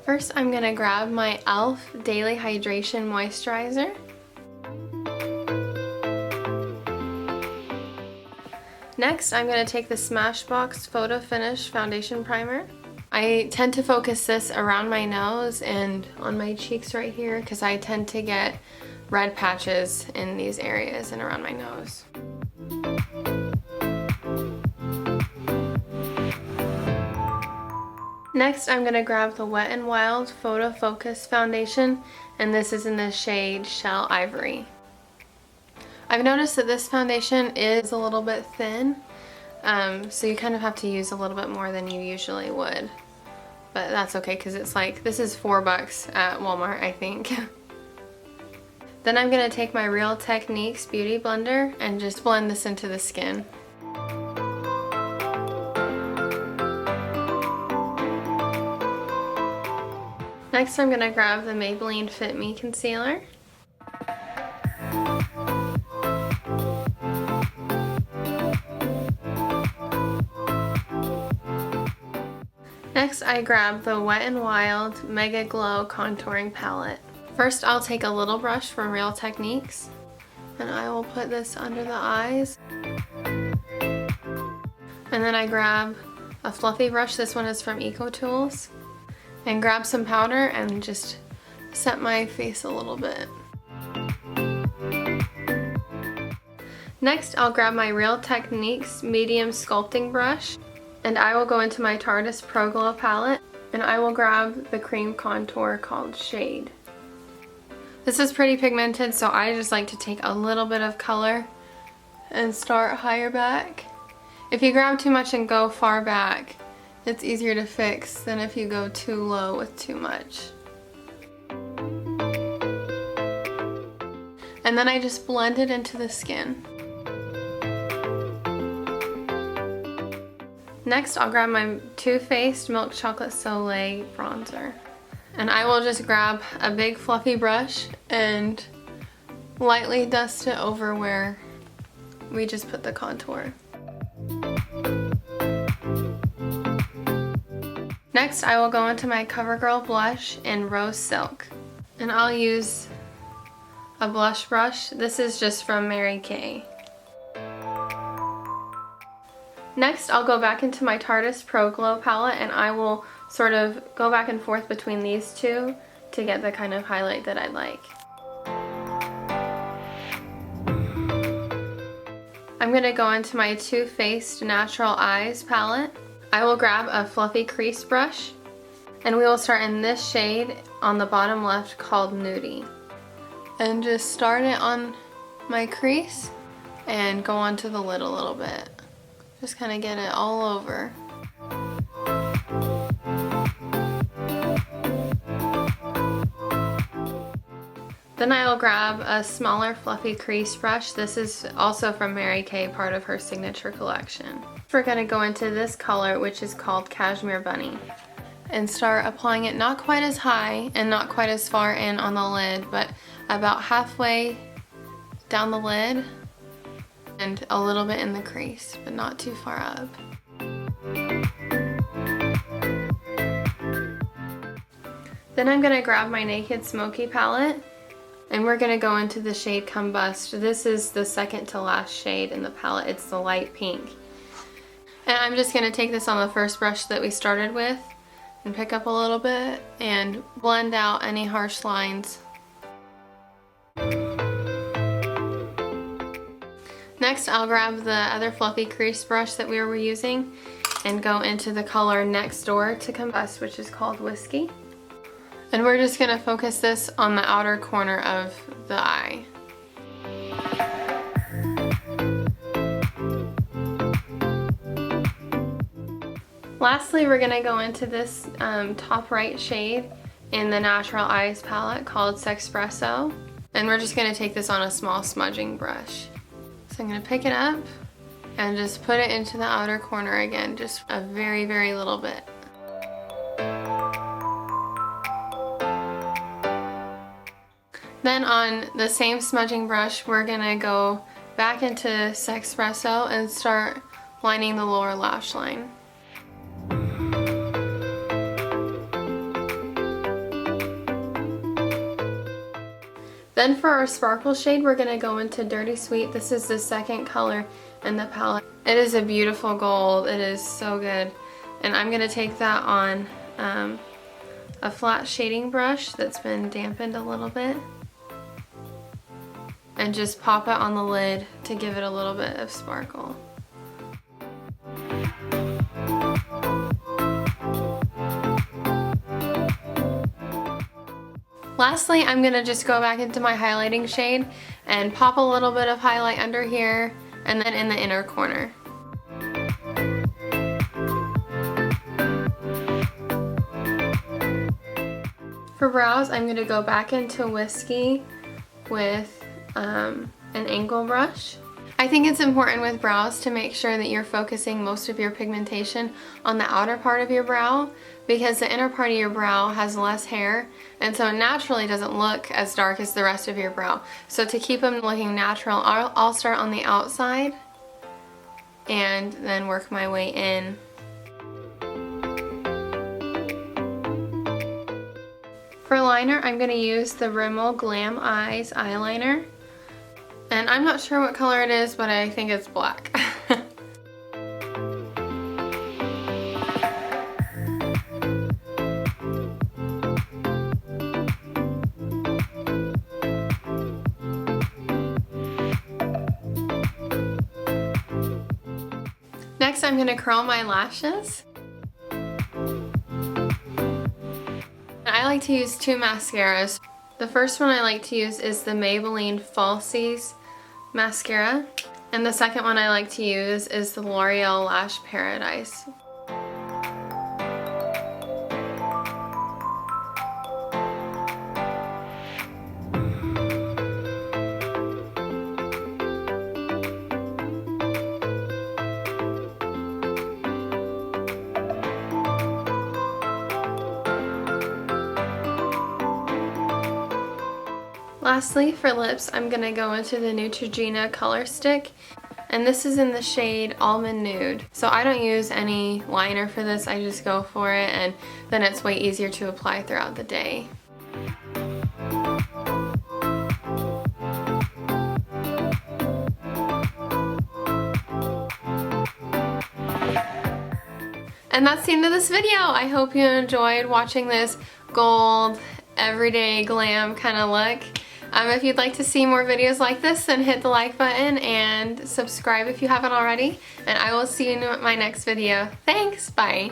First, I'm going to grab my e.l.f. Daily Hydration Moisturizer. Next, I'm going to take the Smashbox Photo Finish Foundation Primer. I tend to focus this around my nose and on my cheeks right here because I tend to get red patches in these areas and around my nose. Next, I'm going to grab the Wet n Wild Photo Focus Foundation, and this is in the shade Shell Ivory. I've noticed that this foundation is a little bit thin, so you kind of have to use a little bit more than you usually would. But that's okay because it's like, this is $4 at Walmart, I think. Then I'm going to take my Real Techniques Beauty Blender and just blend this into the skin. Next, I'm going to grab the Maybelline Fit Me Concealer. Next, I grab the Wet n Wild Mega Glow Contouring Palette. First, I'll take a little brush from Real Techniques, and I will put this under the eyes. And then I grab a fluffy brush, this one is from Tools, and grab some powder and just set my face a little bit. Next, I'll grab my Real Techniques medium sculpting brush, and I will go into my Tarte Pro Glow palette, and I will grab the cream contour called Shade. This is pretty pigmented, so I just like to take a little bit of color and start higher back. If you grab too much and go far back, it's easier to fix than if you go too low with too much. And then I just blend it into the skin. Next, I'll grab my Too Faced Milk Chocolate Soleil bronzer. And I will just grab a big fluffy brush and lightly dust it over where we just put the contour. Next, I will go into my CoverGirl blush in Rose Silk. And I'll use a blush brush. This is just from Mary Kay. Next, I'll go back into my Tarte Pro Glow palette, and I will sort of go back and forth between these two to get the kind of highlight that I'd like. I'm going to go into my Too Faced Natural Eyes palette. I will grab a fluffy crease brush, and we will start in this shade on the bottom left called Nudie. And just start it on my crease and go onto the lid a little bit. Just kind of get it all over. Then I'll grab a smaller fluffy crease brush. This is also from Mary Kay, part of her signature collection. We're going to go into this color, which is called Cashmere Bunny, and start applying it not quite as high and not quite as far in on the lid, but about halfway down the lid and a little bit in the crease, but not too far up. Then I'm going to grab my Naked Smoky palette, and we're going to go into the shade Combust. This is the second to last shade in the palette. It's the light pink. And I'm just going to take this on the first brush that we started with and pick up a little bit and blend out any harsh lines. Next, I'll grab the other fluffy crease brush that we were using and go into the color next door to Combust, which is called Whiskey. And we're just going to focus this on the outer corner of the eye. Lastly, we're going to go into this top right shade in the Natural Eyes palette called Sexpresso. And we're just going to take this on a small smudging brush. So I'm going to pick it up and just put it into the outer corner again, just a very, very little bit. Then on the same smudging brush, we're going to go back into Sexpresso and start lining the lower lash line. Then for our sparkle shade, we're going to go into Dirty Sweet. This is the second color in the palette. It is a beautiful gold. It is so good. And I'm going to take that on a flat shading brush that's been dampened a little bit and just pop it on the lid to give it a little bit of sparkle. Lastly, I'm going to just go back into my highlighting shade and pop a little bit of highlight under here and then in the inner corner. For brows, I'm going to go back into Whiskey with an angle brush. I think it's important with brows to make sure that you're focusing most of your pigmentation on the outer part of your brow, because the inner part of your brow has less hair, and so it naturally doesn't look as dark as the rest of your brow. So to keep them looking natural, I'll start on the outside and then work my way in. For liner, I'm going to use the Rimmel Glam Eyes eyeliner. And I'm not sure what color it is, but I think it's black. Next, I'm going to curl my lashes. I like to use two mascaras. The first one I like to use is the Maybelline Falsies mascara, and the second one I like to use is the L'Oreal Lash Paradise. Lastly, for lips, I'm going to go into the Neutrogena Color Stick, and this is in the shade Almond Nude. So I don't use any liner for this, I just go for it, and then it's way easier to apply throughout the day. And that's the end of this video. I hope you enjoyed watching this gold, everyday glam kind of look. If you'd like to see more videos like this, then hit the like button and subscribe if you haven't already. And I will see you in my next video. Thanks, bye!